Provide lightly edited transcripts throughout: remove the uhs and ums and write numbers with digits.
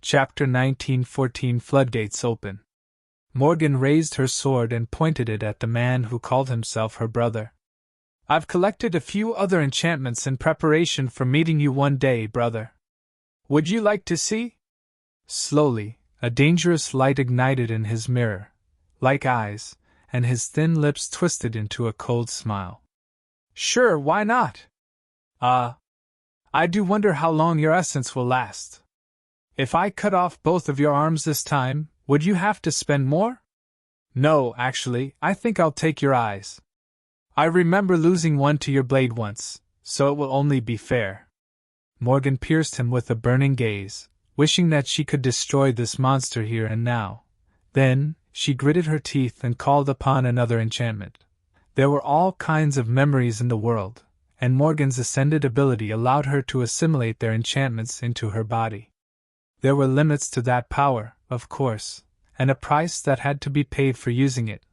Chapter 1914 Floodgates Open. Morgan raised her sword and pointed it at the man who called himself her brother. "I've collected a few other enchantments in preparation for meeting you one day, brother. Would you like to see?" Slowly, a dangerous light ignited in his mirror, like eyes, and his thin lips twisted into a cold smile. "Sure, why not? I do wonder how long your essence will last. If I cut off both of your arms this time, would you have to spend more?" "No, actually, I think I'll take your eyes. I remember losing one to your blade once, so it will only be fair." Morgan pierced him with a burning gaze, wishing that she could destroy this monster here and now. Then, she gritted her teeth and called upon another enchantment. There were all kinds of memories in the world, and Morgan's ascended ability allowed her to assimilate their enchantments into her body. There were limits to that power, of course, and a price that had to be paid for using it.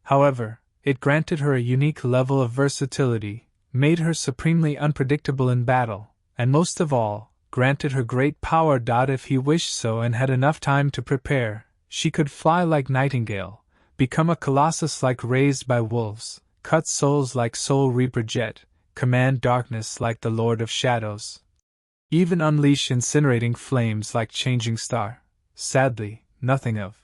However, it granted her a unique level of versatility, made her supremely unpredictable in battle, and most of all, granted her great power. If he wished so and had enough time to prepare, she could fly like Nightingale, become a colossus like raised by wolves, cut souls like Soul Reaper Jet, command darkness like the Lord of Shadows, even unleash incinerating flames like Changing Star. Sadly, nothing of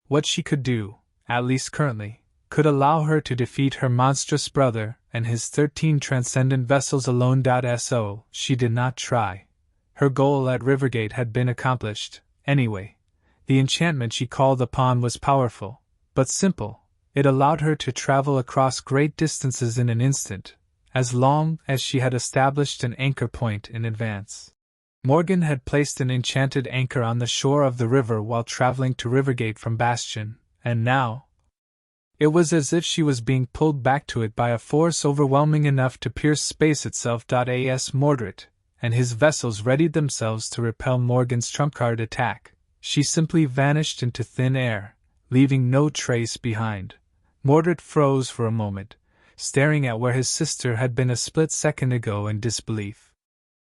what she could do, at least currently, could allow her to defeat her monstrous brother and his 13 transcendent vessels alone. So she did not try. Her goal at Rivergate had been accomplished, anyway. The enchantment she called upon was powerful, but simple. It allowed her to travel across great distances in an instant, as long as she had established an anchor point in advance. Morgan had placed an enchanted anchor on the shore of the river while traveling to Rivergate from Bastion, and now it was as if she was being pulled back to it by a force overwhelming enough to pierce space itself. As Mordred and his vessels readied themselves to repel Morgan's trump-card attack, she simply vanished into thin air, leaving no trace behind. Mordred froze for a moment, staring at where his sister had been a split second ago in disbelief.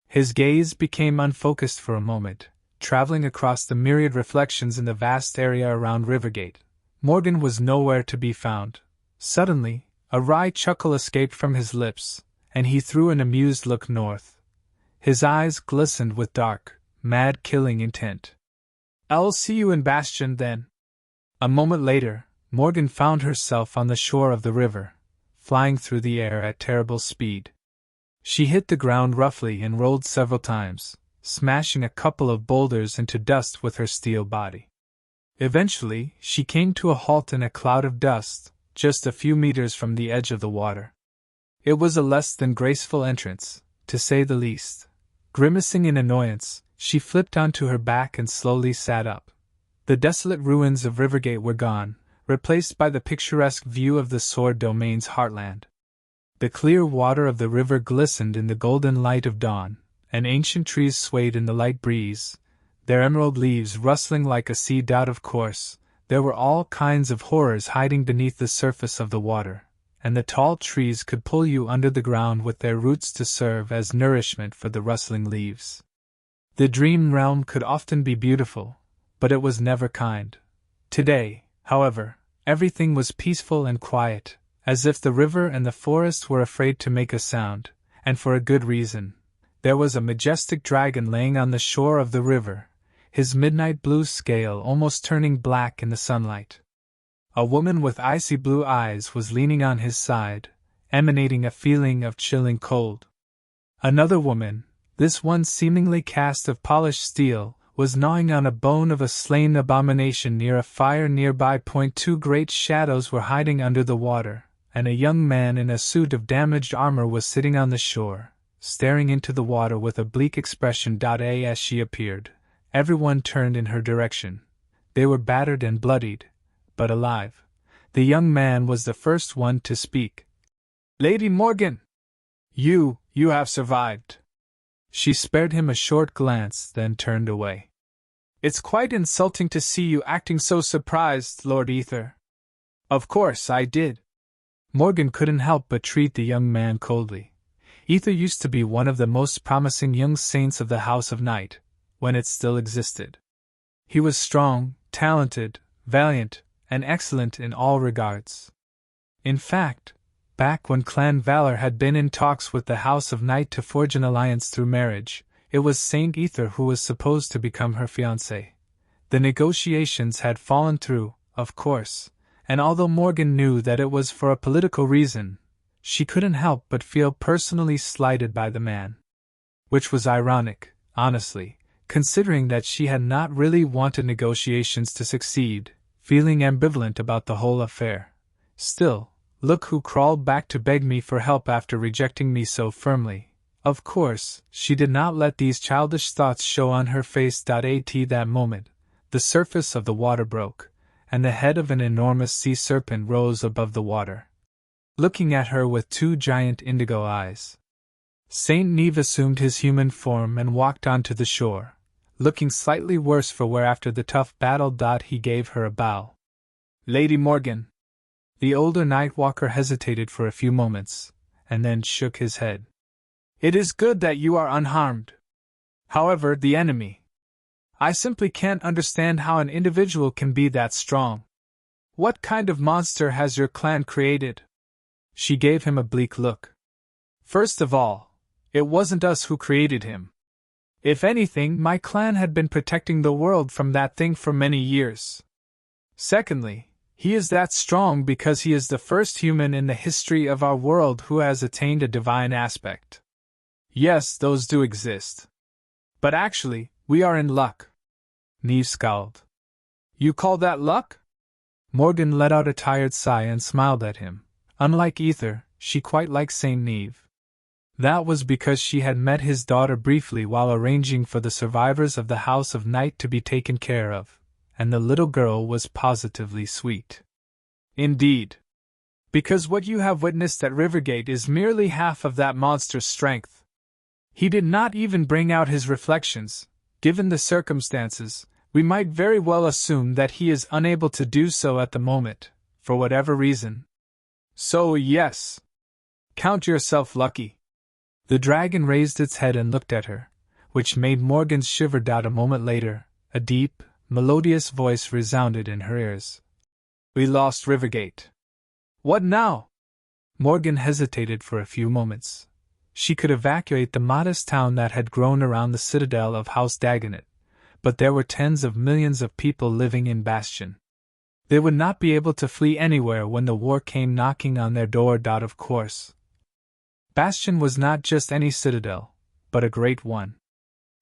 His gaze became unfocused for a moment, traveling across the myriad reflections in the vast area around Rivergate. Morgan was nowhere to be found. Suddenly, a wry chuckle escaped from his lips, and he threw an amused look north. His eyes glistened with dark, mad killing intent. "I'll see you in Bastion, then." A moment later, Morgan found herself on the shore of the river, flying through the air at terrible speed. She hit the ground roughly and rolled several times, smashing a couple of boulders into dust with her steel body. Eventually, she came to a halt in a cloud of dust, just a few meters from the edge of the water. It was a less than graceful entrance, to say the least. Grimacing in annoyance, she flipped onto her back and slowly sat up. The desolate ruins of Rivergate were gone, replaced by the picturesque view of the Sword Domain's heartland. The clear water of the river glistened in the golden light of dawn, and ancient trees swayed in the light breeze, their emerald leaves rustling like a seed. Of course, there were all kinds of horrors hiding beneath the surface of the water, and the tall trees could pull you under the ground with their roots to serve as nourishment for the rustling leaves. The dream realm could often be beautiful, but it was never kind. Today, however, everything was peaceful and quiet, as if the river and the forest were afraid to make a sound, and for a good reason. There was a majestic dragon laying on the shore of the river, his midnight blue scale almost turning black in the sunlight. A woman with icy blue eyes was leaning on his side, emanating a feeling of chilling cold. Another woman, this one seemingly cast of polished steel, was gnawing on a bone of a slain abomination near a fire nearby. 2 great shadows were hiding under the water, and a young man in a suit of damaged armor was sitting on the shore, staring into the water with a bleak expression. As she appeared, everyone turned in her direction. They were battered and bloodied, but alive. The young man was the first one to speak. "Lady Morgan! You have survived." She spared him a short glance, then turned away. "It's quite insulting to see you acting so surprised, Lord Ether." "Of course I did." Morgan couldn't help but treat the young man coldly. Ether used to be one of the most promising young saints of the House of Night, when it still existed. He was strong, talented, valiant, and excellent in all regards. In fact, back when Clan Valor had been in talks with the House of Night to forge an alliance through marriage, it was Saint Ether who was supposed to become her fiancé. The negotiations had fallen through, of course, and although Morgan knew that it was for a political reason, she couldn't help but feel personally slighted by the man. Which was ironic, honestly, considering that she had not really wanted negotiations to succeed, feeling ambivalent about the whole affair. Still, look who crawled back to beg me for help after rejecting me so firmly. Of course, she did not let these childish thoughts show on her face. At that moment, the surface of the water broke, and the head of an enormous sea serpent rose above the water, looking at her with two giant indigo eyes. Saint Neve assumed his human form and walked onto the shore, looking slightly worse for wear after the tough battle. He gave her a bow. Lady Morgan. The older Nightwalker hesitated for a few moments, and then shook his head. It is good that you are unharmed. However, the enemy. I simply can't understand how an individual can be that strong. What kind of monster has your clan created? She gave him a bleak look. First of all, it wasn't us who created him. If anything, my clan had been protecting the world from that thing for many years. Secondly, he is that strong because he is the first human in the history of our world who has attained a divine aspect. Yes, those do exist. But actually, we are in luck. Neve scowled. You call that luck? Morgan let out a tired sigh and smiled at him. Unlike Ether, she quite liked Saint Neve. That was because she had met his daughter briefly while arranging for the survivors of the House of Night to be taken care of, and the little girl was positively sweet. Indeed. Because what you have witnessed at Rivergate is merely half of that monster's strength. He did not even bring out his reflections. Given the circumstances, we might very well assume that he is unable to do so at the moment, for whatever reason. So yes. Count yourself lucky. The dragon raised its head and looked at her, which made Morgan shiver. A moment later, a deep, melodious voice resounded in her ears. We lost Rivergate. What now? Morgan hesitated for a few moments. She could evacuate the modest town that had grown around the citadel of House Dagonet, but there were tens of millions of people living in Bastion. They would not be able to flee anywhere when the war came knocking on their door. Of course. Bastion was not just any citadel, but a great one.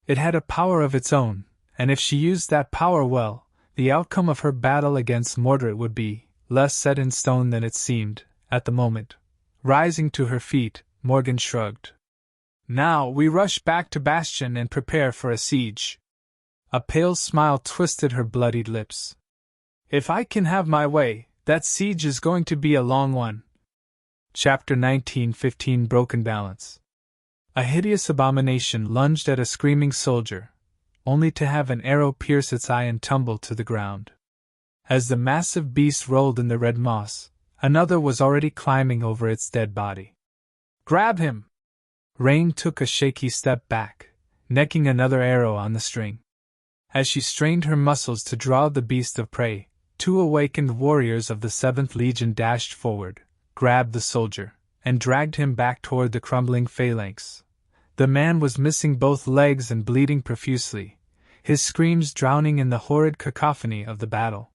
It had a power of its own, and if she used that power well, the outcome of her battle against Mordred would be less set in stone than it seemed, at the moment. Rising to her feet, Morgan shrugged. Now we rush back to Bastion and prepare for a siege. A pale smile twisted her bloodied lips. If I can have my way, that siege is going to be a long one. Chapter 19:15 Broken Balance. A hideous abomination lunged at a screaming soldier, only to have an arrow pierce its eye and tumble to the ground. As the massive beast rolled in the red moss, another was already climbing over its dead body. Grab him! Rain took a shaky step back, necking another arrow on the string. As she strained her muscles to draw the beast of prey, two awakened warriors of the 7th Legion dashed forward, grabbed the soldier, and dragged him back toward the crumbling phalanx. The man was missing both legs and bleeding profusely, his screams drowning in the horrid cacophony of the battle.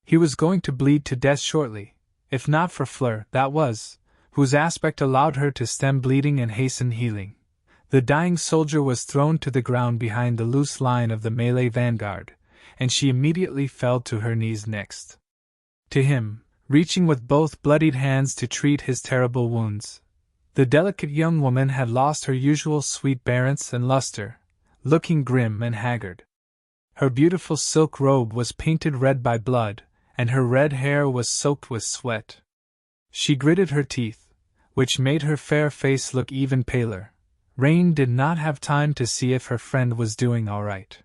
He was going to bleed to death shortly, if not for Fleur, that was, whose aspect allowed her to stem bleeding and hasten healing. The dying soldier was thrown to the ground behind the loose line of the melee vanguard, and she immediately fell to her knees next to him, reaching with both bloodied hands to treat his terrible wounds. The delicate young woman had lost her usual sweet bearance and luster, looking grim and haggard. Her beautiful silk robe was painted red by blood, and her red hair was soaked with sweat. She gritted her teeth, which made her fair face look even paler. Rain did not have time to see if her friend was doing all right.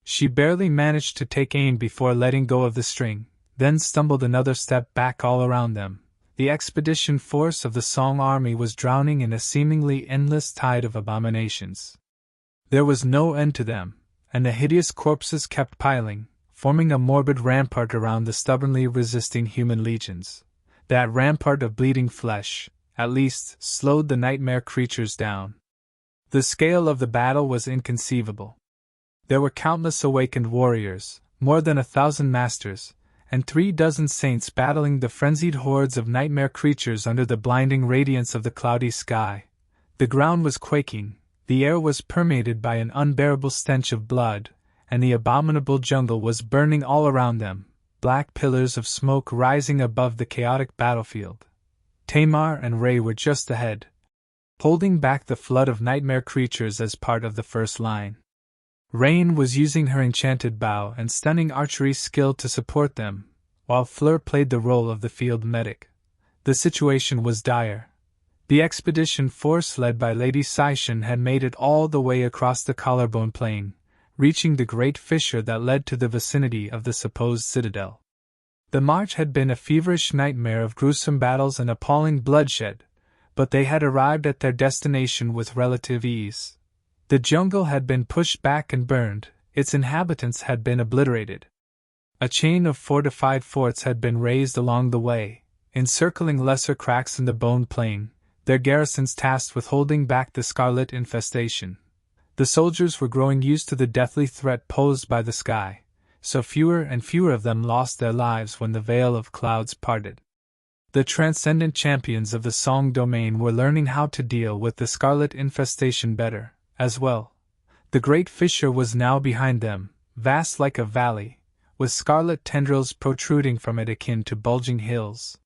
She barely managed to take aim before letting go of the string, then stumbled another step back. All around them, the expedition force of the Song army was drowning in a seemingly endless tide of abominations. There was no end to them, and the hideous corpses kept piling, forming a morbid rampart around the stubbornly resisting human legions. That rampart of bleeding flesh, at least, slowed the nightmare creatures down. The scale of the battle was inconceivable. There were countless awakened warriors, more than 1,000 masters, and 36 saints battling the frenzied hordes of nightmare creatures under the blinding radiance of the cloudy sky. The ground was quaking, the air was permeated by an unbearable stench of blood, and the abominable jungle was burning all around them, black pillars of smoke rising above the chaotic battlefield. Tamar and Ray were just ahead, holding back the flood of nightmare creatures as part of the first line. Rain was using her enchanted bow and stunning archery skill to support them, while Fleur played the role of the field medic. The situation was dire. The expedition force led by Lady Syshen had made it all the way across the Collarbone Plain, reaching the great fissure that led to the vicinity of the supposed citadel. The march had been a feverish nightmare of gruesome battles and appalling bloodshed, but they had arrived at their destination with relative ease. The jungle had been pushed back and burned, its inhabitants had been obliterated. A chain of fortified forts had been raised along the way, encircling lesser cracks in the Bone Plain, their garrisons tasked with holding back the scarlet infestation. The soldiers were growing used to the deathly threat posed by the sky, so fewer and fewer of them lost their lives when the veil of clouds parted. The transcendent champions of the Song domain were learning how to deal with the scarlet infestation better, as well. The great fissure was now behind them, vast like a valley, with scarlet tendrils protruding from it akin to bulging hills.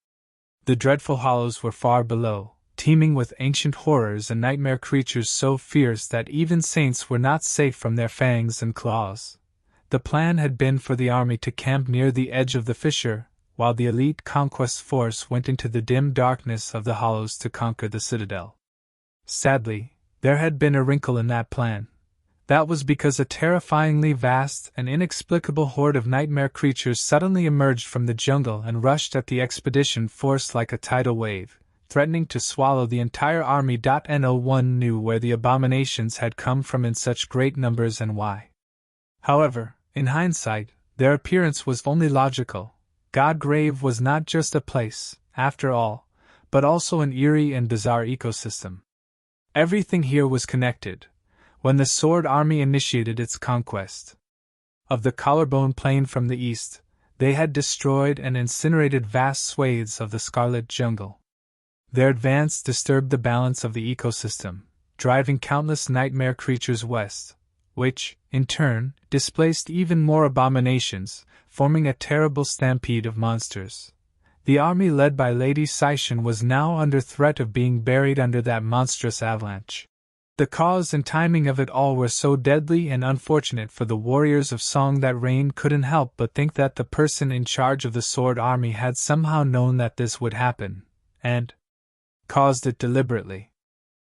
The dreadful hollows were far below, teeming with ancient horrors and nightmare creatures so fierce that even saints were not safe from their fangs and claws. The plan had been for the army to camp near the edge of the fissure, while the elite conquest force went into the dim darkness of the hollows to conquer the citadel. Sadly, there had been a wrinkle in that plan. That was because a terrifyingly vast and inexplicable horde of nightmare creatures suddenly emerged from the jungle and rushed at the expedition force like a tidal wave, threatening to swallow the entire army. No one knew where the abominations had come from in such great numbers and why. However, in hindsight, their appearance was only logical. Godgrave was not just a place, after all, but also an eerie and bizarre ecosystem. Everything here was connected. When the Sword Army initiated its conquest of the Collarbone Plain from the east, they had destroyed and incinerated vast swathes of the Scarlet Jungle. Their advance disturbed the balance of the ecosystem, driving countless nightmare creatures west, which, in turn, displaced even more abominations, forming a terrible stampede of monsters. The army led by Lady Syshen was now under threat of being buried under that monstrous avalanche. The cause and timing of it all were so deadly and unfortunate for the warriors of Song that Rain couldn't help but think that the person in charge of the Sword Army had somehow known that this would happen, and caused it deliberately.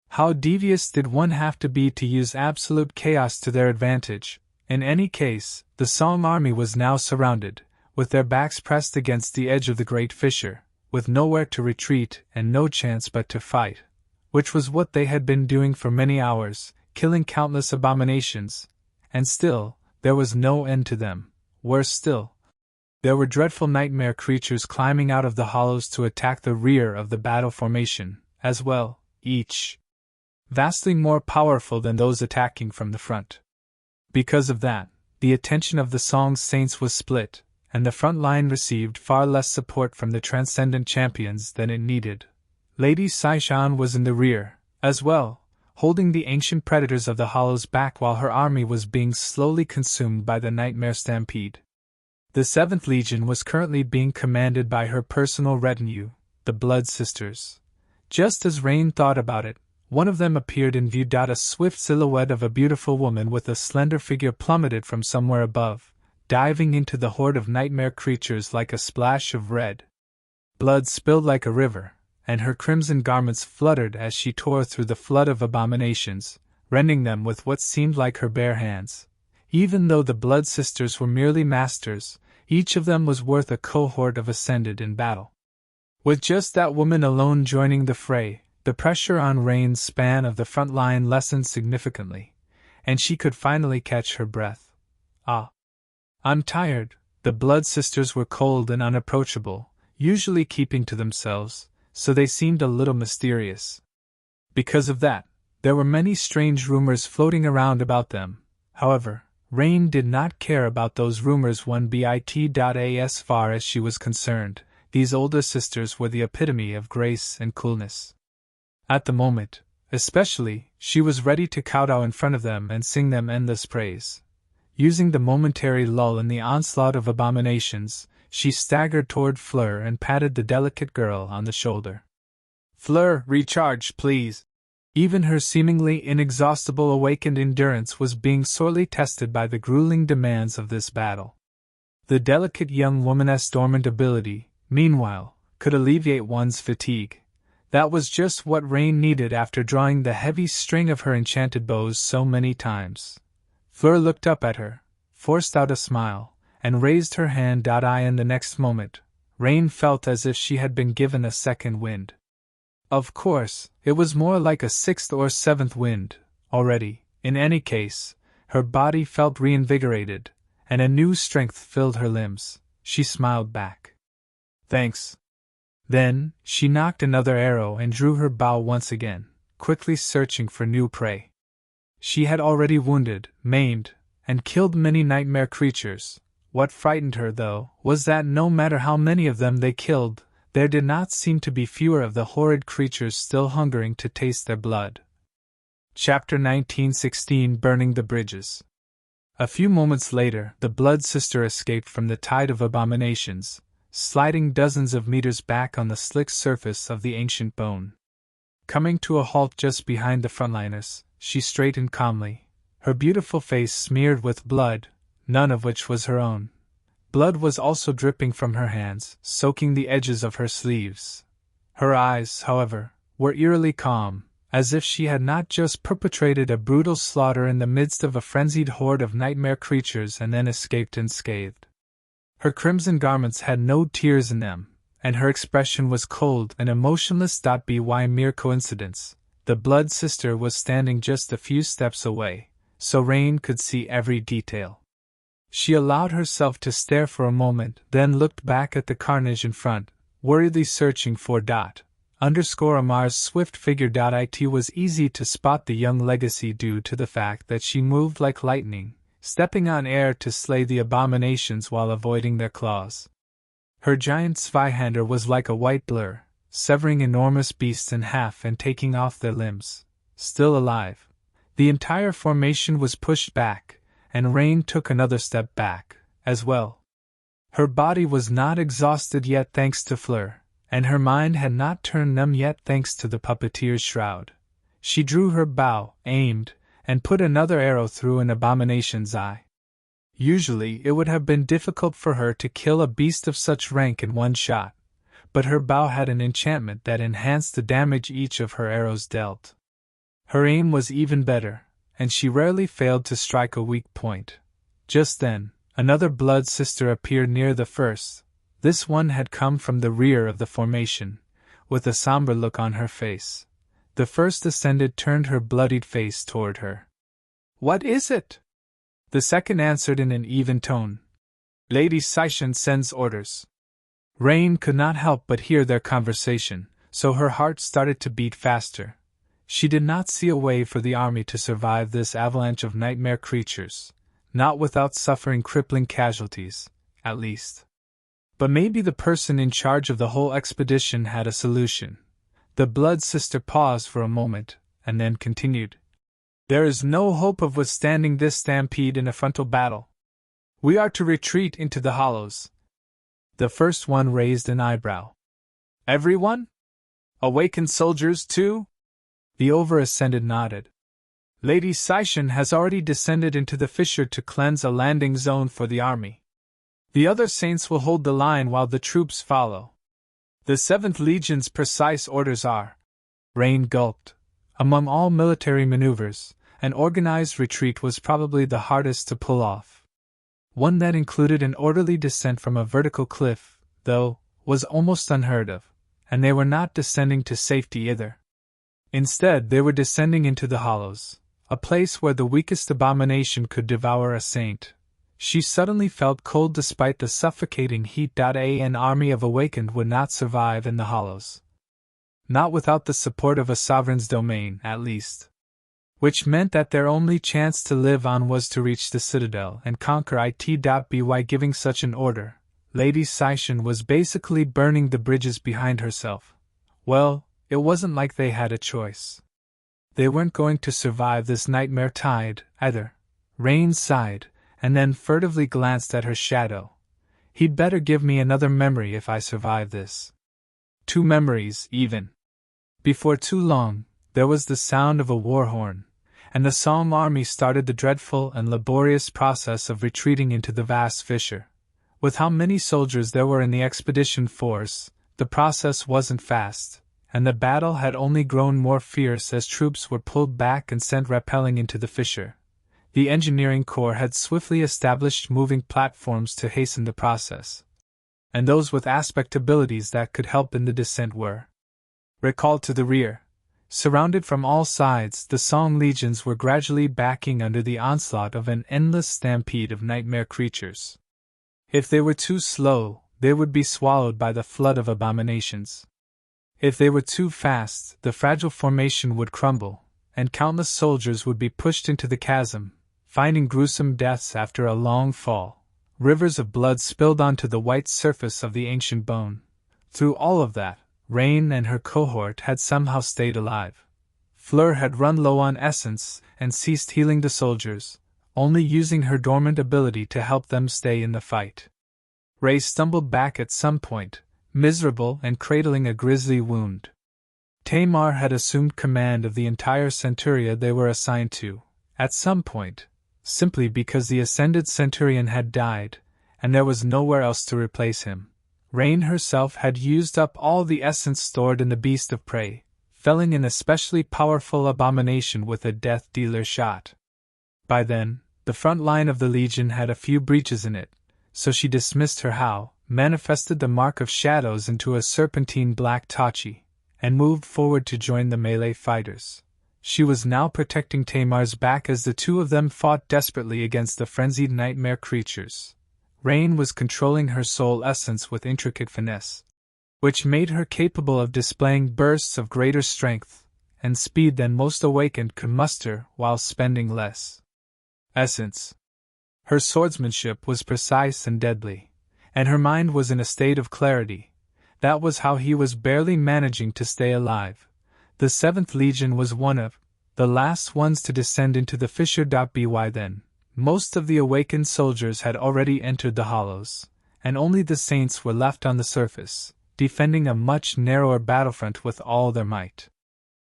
How devious did one have to be to use absolute chaos to their advantage? In any case, the Song army was now surrounded, with their backs pressed against the edge of the great fissure, with nowhere to retreat and no chance but to fight, which was what they had been doing for many hours, killing countless abominations, and still, there was no end to them. Worse still, there were dreadful nightmare creatures climbing out of the hollows to attack the rear of the battle formation, as well, each vastly more powerful than those attacking from the front. Because of that, the attention of the Song's saints was split, and the front line received far less support from the transcendent champions than it needed. Lady Syshen was in the rear, as well, holding the ancient predators of the hollows back while her army was being slowly consumed by the nightmare stampede. The 7th Legion was currently being commanded by her personal retinue, the Blood Sisters. Just as Rain thought about it, one of them appeared in view. A swift silhouette of a beautiful woman with a slender figure plummeted from somewhere above, diving into the horde of nightmare creatures like a splash of red. Blood spilled like a river, and her crimson garments fluttered as she tore through the flood of abominations, rending them with what seemed like her bare hands. Even though the Blood Sisters were merely masters, each of them was worth a cohort of Ascended in battle. With just that woman alone joining the fray, the pressure on Rain's span of the front line lessened significantly, and she could finally catch her breath. Ah. I'm tired. The Blood Sisters were cold and unapproachable, usually keeping to themselves, so they seemed a little mysterious. Because of that, there were many strange rumors floating around about them. However, Rain did not care about those rumors one bit. As far as she was concerned, these older sisters were the epitome of grace and coolness. At the moment, especially, she was ready to kowtow in front of them and sing them endless praise. Using the momentary lull in the onslaught of abominations, she staggered toward Fleur and patted the delicate girl on the shoulder. "Fleur, recharge, please." Even her seemingly inexhaustible awakened endurance was being sorely tested by the grueling demands of this battle. The delicate young woman's dormant ability, meanwhile, could alleviate one's fatigue. That was just what Rain needed after drawing the heavy string of her enchanted bows so many times. Fleur looked up at her, forced out a smile, and raised her hand. In the next moment, Rain felt as if she had been given a second wind. Of course, it was more like a sixth or seventh wind, already. In any case, her body felt reinvigorated, and a new strength filled her limbs. She smiled back. "Thanks." Then, she nocked another arrow and drew her bow once again, quickly searching for new prey. She had already wounded, maimed, and killed many nightmare creatures. What frightened her, though, was that no matter how many of them they killed, there did not seem to be fewer of the horrid creatures still hungering to taste their blood. Chapter 19:16 Burning the Bridges. A few moments later, the Blood Sister escaped from the tide of abominations, sliding dozens of meters back on the slick surface of the ancient bone. Coming to a halt just behind the frontliners, she straightened calmly, her beautiful face smeared with blood, none of which was her own. Blood was also dripping from her hands, soaking the edges of her sleeves. Her eyes, however, were eerily calm, as if she had not just perpetrated a brutal slaughter in the midst of a frenzied horde of nightmare creatures and then escaped unscathed. Her crimson garments had no tears in them, and her expression was cold and emotionless. By mere coincidence, the Blood Sister was standing just a few steps away, so Rain could see every detail. She allowed herself to stare for a moment, then looked back at the carnage in front, worriedly searching for Amar's swift figure. It was easy to spot the young legacy due to the fact that she moved like lightning, stepping on air to slay the abominations while avoiding their claws. Her giant Zweihander was like a white blur, severing enormous beasts in half and taking off their limbs. Still alive, the entire formation was pushed back, and Rain took another step back, as well. Her body was not exhausted yet thanks to Fleur, and her mind had not turned numb yet thanks to the puppeteer's shroud. She drew her bow, aimed, and put another arrow through an abomination's eye. Usually it would have been difficult for her to kill a beast of such rank in one shot, but her bow had an enchantment that enhanced the damage each of her arrows dealt. Her aim was even better, and she rarely failed to strike a weak point. Just then, another Blood Sister appeared near the first. This one had come from the rear of the formation, with a somber look on her face. The first ascended turned her bloodied face toward her. "What is it?" The second answered in an even tone. "Lady Sishan sends orders." Rain could not help but hear their conversation, so her heart started to beat faster. She did not see a way for the army to survive this avalanche of nightmare creatures, not without suffering crippling casualties, at least. But maybe the person in charge of the whole expedition had a solution. The Blood Sister paused for a moment, and then continued. "There is no hope of withstanding this stampede in a frontal battle. We are to retreat into the hollows." The first one raised an eyebrow. "Everyone? Awakened soldiers, too?" The over-ascended nodded. "Lady Sishan has already descended into the fissure to cleanse a landing zone for the army. The other saints will hold the line while the troops follow. The 7th Legion's precise orders are..." Rain gulped. Among all military maneuvers, an organized retreat was probably the hardest to pull off. One that included an orderly descent from a vertical cliff, though, was almost unheard of, and they were not descending to safety either. Instead, they were descending into the hollows, a place where the weakest abomination could devour a saint. She suddenly felt cold despite the suffocating heat. An army of awakened would not survive in the hollows. Not without the support of a sovereign's domain, at least. Which meant that their only chance to live on was to reach the citadel and conquer it. By giving such an order, Lady Sishan was basically burning the bridges behind herself. Well, it wasn't like they had a choice. They weren't going to survive this nightmare tide, either. Rain sighed, and then furtively glanced at her shadow. He'd better give me another memory if I survive this. 2 memories, even. Before too long, there was the sound of a war horn, and the Somme army started the dreadful and laborious process of retreating into the vast fissure. With how many soldiers there were in the expedition force, the process wasn't fast, and the battle had only grown more fierce as troops were pulled back and sent rappelling into the fissure. The engineering corps had swiftly established moving platforms to hasten the process, and those with aspect abilities that could help in the descent were recalled to the rear. Surrounded from all sides, the Somme legions were gradually backing under the onslaught of an endless stampede of nightmare creatures. If they were too slow, they would be swallowed by the flood of abominations. If they were too fast, the fragile formation would crumble, and countless soldiers would be pushed into the chasm, finding gruesome deaths after a long fall. Rivers of blood spilled onto the white surface of the ancient bone. Through all of that, Rain and her cohort had somehow stayed alive. Fleur had run low on essence and ceased healing the soldiers, only using her dormant ability to help them stay in the fight. Ray stumbled back at some point, miserable and cradling a grisly wound. Tamar had assumed command of the entire centuria they were assigned to, at some point, simply because the ascended centurion had died, and there was nowhere else to replace him. Rain herself had used up all the essence stored in the beast of prey, felling an especially powerful abomination with a death-dealer shot. By then, the front line of the legion had a few breaches in it, so she dismissed her How, manifested the mark of shadows into a serpentine black Tachi, and moved forward to join the melee fighters. She was now protecting Tamar's back as the two of them fought desperately against the frenzied nightmare creatures. Rain was controlling her soul essence with intricate finesse, which made her capable of displaying bursts of greater strength and speed than most awakened could muster while spending less essence. Her swordsmanship was precise and deadly, and her mind was in a state of clarity. That was how he was barely managing to stay alive. The 7th Legion was one of the last ones to descend into the fissure. By then, most of the awakened soldiers had already entered the hollows, and only the saints were left on the surface, defending a much narrower battlefront with all their might.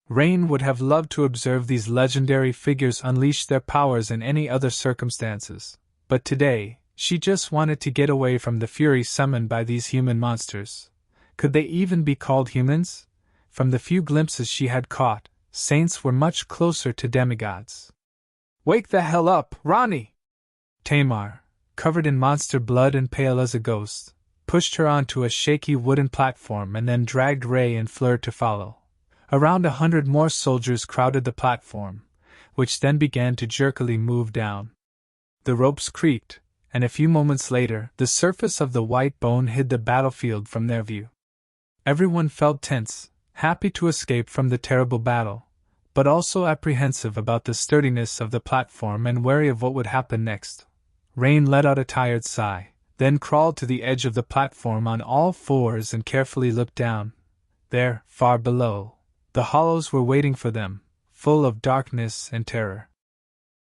Rain would have loved to observe these legendary figures unleash their powers in any other circumstances, but today, she just wanted to get away from the fury summoned by these human monsters. Could they even be called humans? From the few glimpses she had caught, saints were much closer to demigods. "Wake the hell up, Ronnie!" Tamar, covered in monster blood and pale as a ghost, pushed her onto a shaky wooden platform and then dragged Ray and Fleur to follow. Around 100 more soldiers crowded the platform, which then began to jerkily move down. The ropes creaked, and a few moments later, the surface of the white bone hid the battlefield from their view. Everyone felt tense, happy to escape from the terrible battle, but also apprehensive about the sturdiness of the platform and wary of what would happen next. Rain let out a tired sigh, then crawled to the edge of the platform on all fours and carefully looked down. There, far below, the hollows were waiting for them, full of darkness and terror.